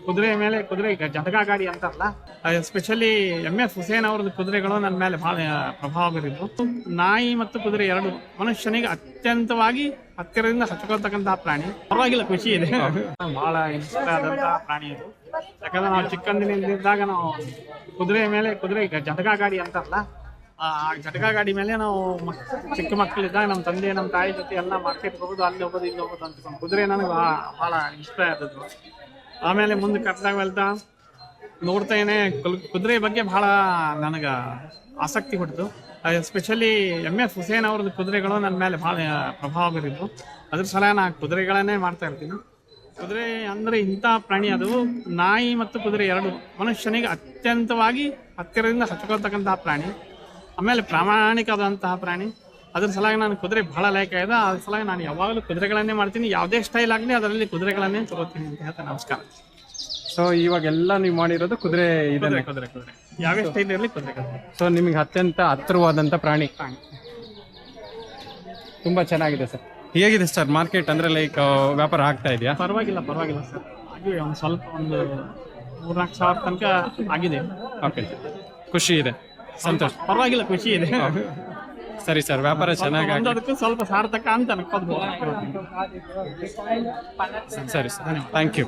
ಕುದುರೆ ಮೇಲೆ ಕುದುರೆ ಈಗ ಜಟಕಾ ಗಾಡಿ ಅಂತಾರಲ್ಲ, ಎಸ್ಪೆಷಲಿ MS ಹುಸೇನ್ ಅವ್ರದ್ದು ಕುದುರೆಗಳು ನನ್ನ ಮೇಲೆ ಬಹಳ ಪ್ರಭಾವ ಬೀರಿದ್ರು. ನಾಯಿ ಮತ್ತು ಕುದುರೆ ಎರಡು ಮನುಷ್ಯನಿಗೆ ಅತ್ಯಂತವಾಗಿ ಹತ್ತಿರದಿಂದ ಹಚ್ಕೊಳ್ತಕ್ಕಂತಹ ಪ್ರಾಣಿ. ಪರವಾಗಿಲ್ಲ, ಖುಷಿ ಇದೆ. ಬಹಳ ಇಷ್ಟ ಆದಂತಹ ಪ್ರಾಣಿ ಇದು. ಯಾಕಂದ್ರೆ ನಾವು ಚಿಕ್ಕಂದಿನಿಂದಾಗ ನಾವು ಕುದುರೆ ಮೇಲೆ ಕುದುರೆ ಈಗ ಜಟಕಾ ಗಾಡಿ ಅಂತಾರಲ್ಲ, ಆ ಜಟಕಾ ಗಾಡಿ ಮೇಲೆ ನಾವು ಚಿಕ್ಕ ಮಕ್ಕಳಿದ್ದಾಗ ನಮ್ಮ ತಂದೆ ನಮ್ಮ ತಾಯಿ ಜೊತೆ ಎಲ್ಲ ಮಾರ್ಕೆಟ್ಗೆ ಹೋಗೋದು, ಅಲ್ಲಿ ಹೋಗೋದು ಇಲ್ಲಿ ಹೋಗೋದು ಅಂದ್ಕೊಂಡು ಕುದುರೆ ನನಗೆ ಬಹಳ ಇಷ್ಟ ಆದದ್ದು. ಆಮೇಲೆ ಮುಂದೆ ಕಟ್ಟಾಗ వెళ్ತಾ ನೋಡ್ತೇನೆ ಕುದುರೆ ಬಗ್ಗೆ ಬಹಳ ನನಗೆ ಆಸಕ್ತಿ ಹುಟ್ಟಿತು. ಎಸ್ಪೆಷಲಿ MS ಹುಸೇನ್ ಅವ್ರದ್ದು ಕುದುರೆಗಳು ನನ್ನ ಮೇಲೆ ಬಹಳ ಪ್ರಭಾವ ಬೀರಿದ್ರು. ಅದ್ರ ಸಲ ನಾನು ಕುದುರೆಗಳನ್ನೇ ಮಾಡ್ತಾ ಇರ್ತೀನಿ. ಕುದುರೆ ಅಂದರೆ ಇಂಥ ಪ್ರಾಣಿ, ಅದು ನಾಯಿ ಮತ್ತು ಕುದುರೆ ಎರಡು ಮನುಷ್ಯನಿಗೆ ಅತ್ಯಂತವಾಗಿ ಹತ್ತಿರದಿಂದ ಹಚ್ಕೊಳ್ತಕ್ಕಂತಹ ಪ್ರಾಣಿ. ಆಮೇಲೆ ಪ್ರಾಮಾಣಿಕವಾದಂತಹ ಪ್ರಾಣಿ. ಅದ್ರ ಸಲಾಗಿ ನಾನು ಕುದುರೆ ಬಹಳ ಲೈಕ್ ಆಗಿದೆ. ಅದ್ರ ಸಲಾಗಿ ನಾನು ಯಾವಾಗಲೂ ಕುದುರೆಗಳನ್ನೇ ಮಾಡ್ತೀನಿ. ಯಾವುದೇ ಸ್ಟೈಲ್ ಆಗಲಿ ಅದರಲ್ಲಿ ಕುದುರೆಗಳನ್ನೇ ತಗೋತೀನಿ ಅಂತ ಹೇಳ್ತಾ ನಮಸ್ಕಾರ. ಸೊ ಇವಾಗೆಲ್ಲ ನೀವು ಮಾಡಿರೋದು ಕುದುರೆ ಕುದುರೆ ಕುದುರೆ ಕುದುರೆ ಯಾವೇ ಸ್ಟೈಲ್ ಇರಲಿ ಕುದುರೆ. ಸೊ ನಿಮಗೆ ಅತ್ಯಂತ ಹತ್ತಿರವಾದಂಥ ಪ್ರಾಣಿ. ತುಂಬಾ ಚೆನ್ನಾಗಿದೆ ಸರ್. ಹೇಗಿದೆ ಸರ್ ಮಾರ್ಕೆಟ್, ಅಂದ್ರೆ ಲೈಕ್ ವ್ಯಾಪಾರ ಆಗ್ತಾ ಇದೆಯಾ? ಪರವಾಗಿಲ್ಲ ಸರ್, ಆಗಿದೆ ಒಂದು ಸ್ವಲ್ಪ, ಒಂದು 3-4 ಸಾವಿರ ತನಕ ಆಗಿದೆ. ಓಕೆ, ಖುಷಿ ಇದೆ, ಸಂತೋಷ. ಪರವಾಗಿಲ್ಲ, ಖುಷಿ ಇದೆ. ಸರಿ ಸರ್, ವ್ಯಾಪಾರ ಚೆನ್ನಾಗಿ ಅದಕ್ಕೂ ಸ್ವಲ್ಪ ಸಾರ್ಥಕ ಅಂತ ಅನ್ಕೋಬಹುದು. ಸರಿ ಸರ್, ಥ್ಯಾಂಕ್ ಯು.